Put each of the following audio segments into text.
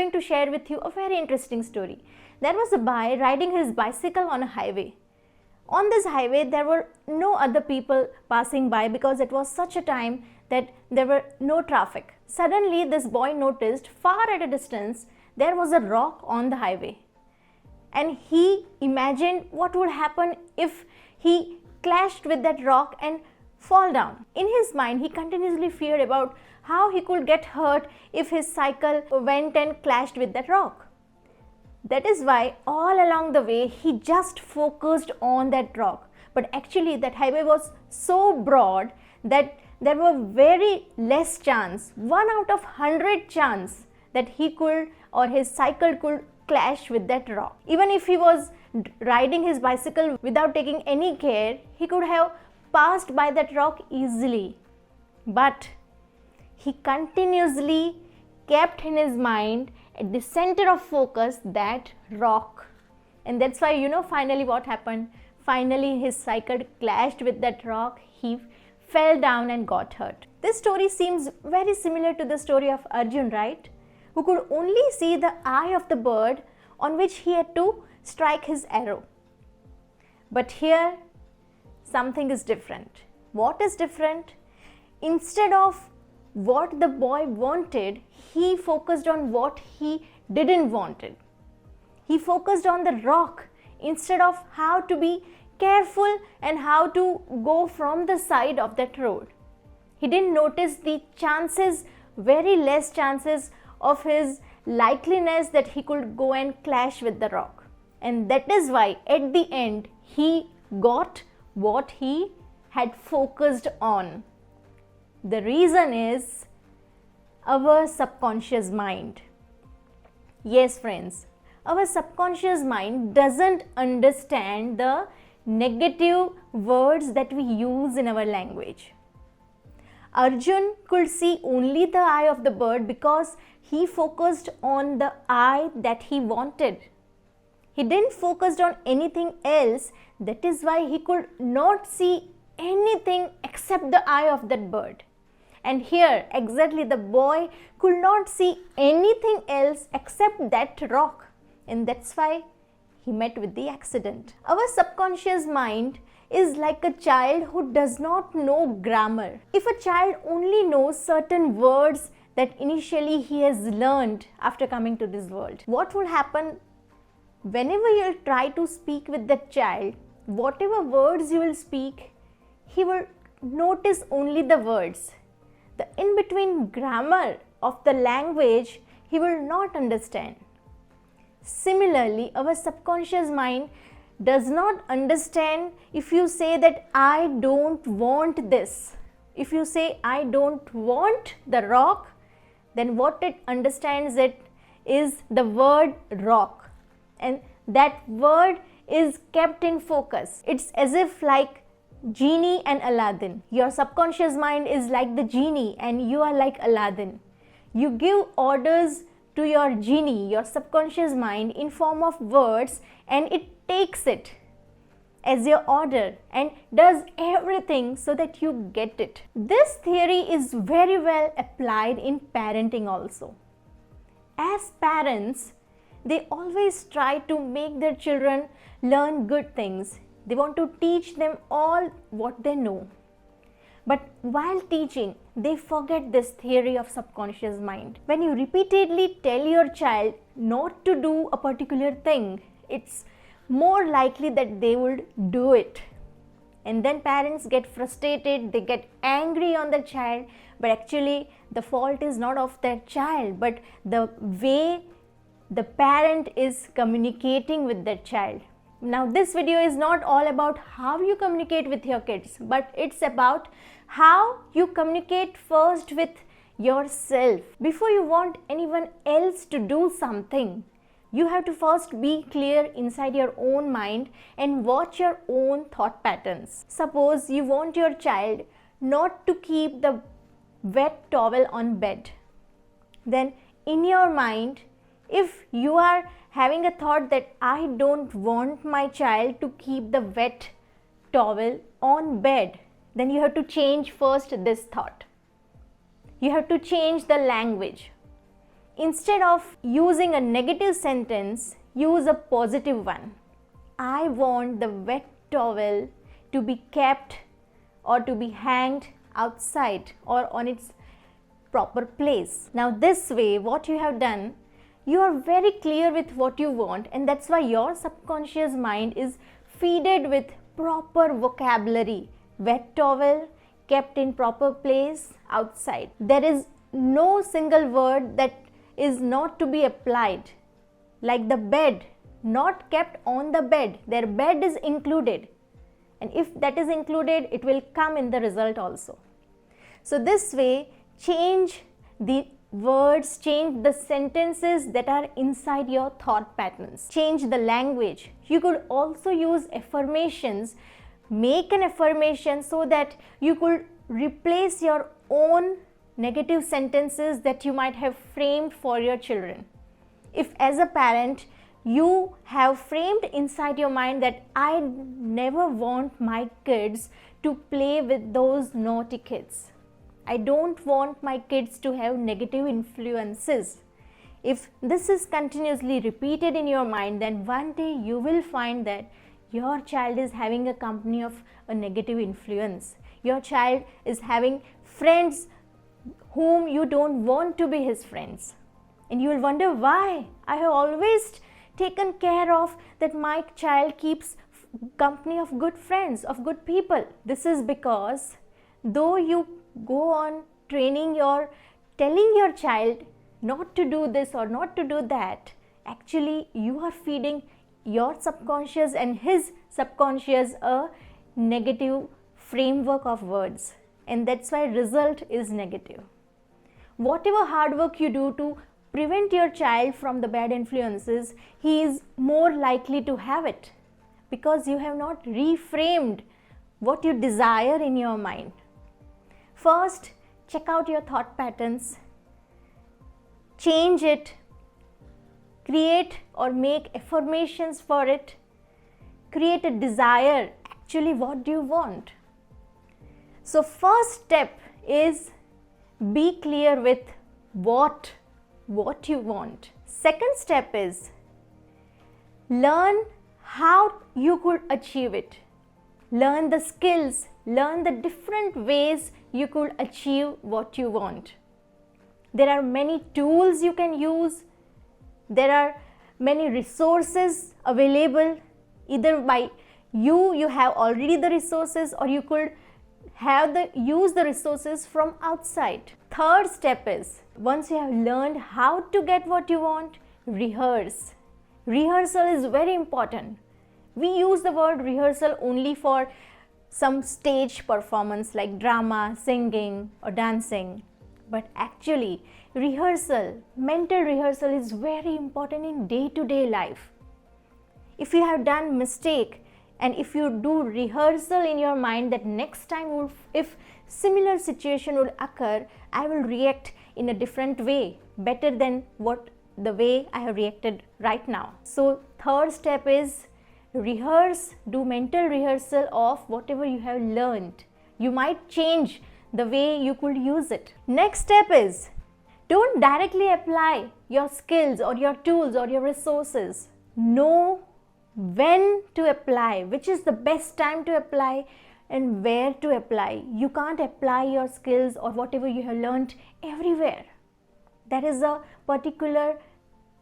going to share with you a very interesting story. There was a boy riding his bicycle on a highway. On this highway, there were no other people passing by because it was such a time that there were no traffic. Suddenly, this boy noticed far at a distance there was a rock on the highway. And he imagined what would happen if he clashed with that rock and fall down. In his mind, he continuously feared about how he could get hurt if his cycle went and clashed with that rock. That is why all along the way he just focused on that rock. But actually that highway was so broad that there were very less chance, 1 out of 100 chance that he could or his cycle could clash with that rock. Even if he was riding his bicycle without taking any care, he could have passed by that rock easily. But he continuously kept in his mind at the center of focus that rock. And that's why, finally what happened? Finally his cycle clashed with that rock. He fell down and got hurt. This story seems very similar to the story of Arjun, right? Who could only see the eye of the bird on which he had to strike his arrow. But here something is different. What is different? Instead of what the boy wanted, he focused on what he didn't wanted. He focused on the rock instead of how to be careful and how to go from the side of that road. He didn't notice the chances, very less chances of his likeliness that he could go and clash with the rock. And that is why at the end he got what he had focused on. The reason is our subconscious mind. Yes, friends, our subconscious mind doesn't understand the negative words that we use in our language. Arjun could see only the eye of the bird because he focused on the eye that he wanted. He didn't focus on anything else. That is why he could not see anything except the eye of that bird. And here exactly the boy could not see anything else except that rock. And that's why he met with the accident. Our subconscious mind is like a child who does not know grammar. If a child only knows certain words that initially he has learned after coming to this world, what will happen? Whenever you try to speak with that child, whatever words you will speak, he will notice only the words. The in-between grammar of the language he will not understand. Similarly, our subconscious mind does not understand if you say that I don't want this. If you say I don't want the rock, then what it understands it is the word rock. And that word is kept in focus. It's as if like Genie and Aladdin. Your subconscious mind is like the genie and you are like Aladdin. You give orders to your genie, your subconscious mind, in form of words, and it takes it as your order and does everything so that you get it. This theory is very well applied in parenting also. As parents, they always try to make their children learn good things. They want to teach them all what they know. But while teaching, they forget this theory of subconscious mind. When you repeatedly tell your child not to do a particular thing, it's more likely that they would do it. And then parents get frustrated, they get angry on the child, but actually the fault is not of their child, but the way the parent is communicating with their child. Now this video is not all about how you communicate with your kids, but it's about how you communicate first with yourself. Before you want anyone else to do something, you have to first be clear inside your own mind and watch your own thought patterns. Suppose you want your child not to keep the wet towel on bed. Then in your mind, if you are having a thought that I don't want my child to keep the wet towel on bed, then you have to change first this thought. You have to change the language. instead of using a negative sentence, use a positive one. I want the wet towel to be kept or to be hanged outside or on its proper place. Now this way, what you have done, you are very clear with what you want, and that's why your subconscious mind is feeded with proper vocabulary. Wet towel, kept in proper place, outside. There is no single word that is not to be applied. Like the bed, not kept on the bed. Their bed is included. And if that is included, it will come in the result also. So this way, change the words, change the sentences that are inside your thought patterns. Change the language. You could also use affirmations. Make an affirmation so that you could replace your own negative sentences that you might have framed for your children. If as a parent you have framed inside your mind that I never want my kids to play with those naughty kids. I don't want my kids to have negative influences. If this is continuously repeated in your mind, then one day you will find that your child is having a company of a negative influence. Your child is having friends whom you don't want to be his friends. And you will wonder why. I have always taken care of that my child keeps company of good friends, of good people. This is because though you go on telling your child not to do this or not to do that, actually you are feeding your subconscious and his subconscious a negative framework of words, and that's why result is negative. Whatever hard work you do to prevent your child from the bad influences, he is more likely to have it because you have not reframed what you desire in your mind. First, check out your thought patterns, change it, create or make affirmations for it, create a desire. Actually, what do you want? So first step is be clear with what you want. Second step is learn how you could achieve it. Learn the skills, learn the different ways you could achieve what you want. There are many tools you can use. There are many resources available. Either by you have already the resources, or you could use the resources from outside. Third step is, once you have learned how to get what you want, rehearse. Rehearsal is very important. We use the word rehearsal only for some stage performance like drama, singing or dancing. But actually, rehearsal, mental rehearsal is very important in day-to-day life. If you have done mistake and if you do rehearsal in your mind that next time if similar situation would occur, I will react in a different way, better than the way I have reacted right now. So third step is rehearse, do mental rehearsal of whatever you have learned. You might change the way you could use it. Next step is, don't directly apply your skills or your tools or your resources. Know when to apply, which is the best time to apply and where to apply. You can't apply your skills or whatever you have learned everywhere. There is a particular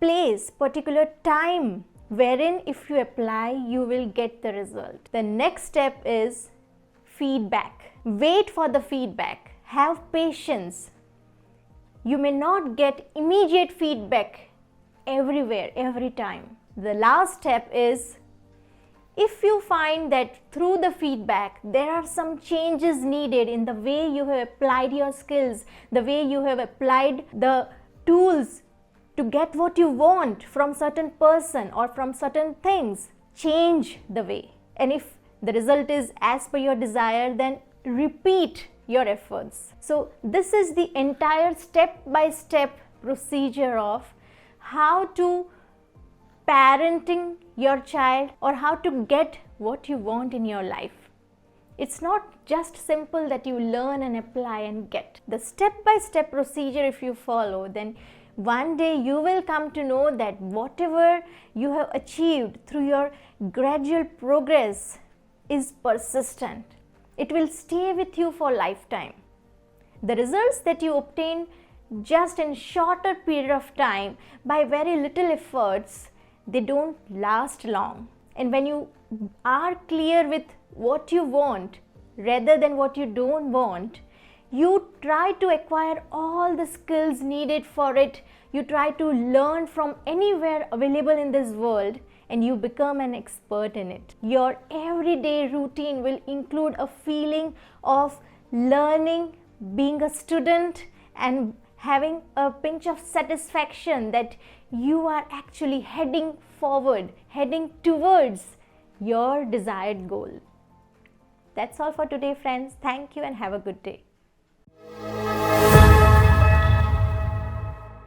place, particular time wherein if you apply, you will get the result. The next step is feedback. Wait for the feedback. Have patience. You may not get immediate feedback everywhere, every time. The last step is, if you find that through the feedback there are some changes needed in the way you have applied your skills, the way you have applied the tools to get what you want from certain person or from certain things, change the way. And if the result is as per your desire, then repeat your efforts. So this is the entire step-by-step procedure of how to parenting your child or how to get what you want in your life. It's not just simple that you learn and apply and get. The step-by-step procedure, if you follow, then One day you will come to know that whatever you have achieved through your gradual progress is persistent. It will stay with you for lifetime. The results that you obtain just in shorter period of time by very little efforts, they don't last long. And when you are clear with what you want rather than what you don't want, you try to acquire all the skills needed for it. You try to learn from anywhere available in this world, and you become an expert in it. Your everyday routine will include a feeling of learning, being a student, and having a pinch of satisfaction that you are actually heading forward, heading towards your desired goal. That's all for today, friends. Thank you and have a good day.